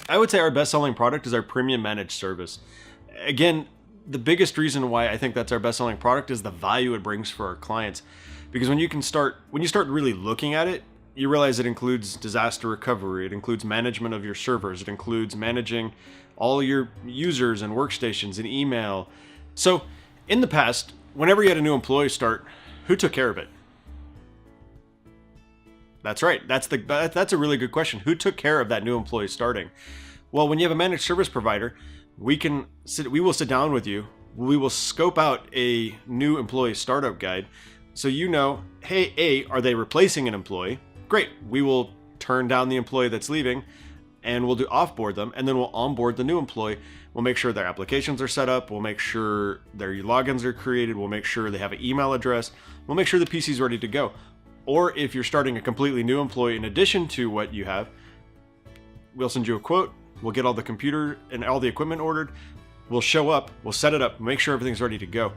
I would say our best-selling product is our premium managed service. Again, the biggest reason why I think that's our best-selling product is the value it brings for our clients. Because when you start really looking at it, you realize it includes disaster recovery, it includes management of your servers, it includes managing all your users and workstations and email. So in the past, whenever you had a new employee start, who took care of it? That's right. That's a really good question. Who took care of that new employee starting? Well, when you have a managed service provider, we will sit down with you. We will scope out a new employee startup guide. So you know, hey, are they replacing an employee? Great. We will turn down the employee that's leaving and we'll do offboard them, and then we'll onboard the new employee. We'll make sure their applications are set up. We'll make sure their logins are created. We'll make sure they have an email address. We'll make sure the PC is ready to go. Or if you're starting a completely new employee in addition to what you have, we'll send you a quote. We'll get all the computer and all the equipment ordered. We'll show up. We'll set it up. Make sure everything's ready to go.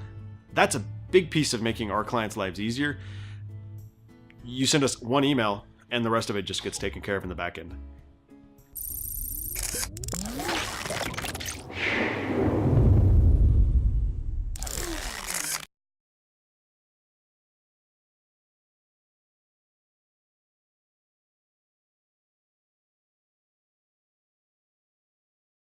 That's a big piece of making our clients' lives easier. You send us one email and the rest of it just gets taken care of in the back end.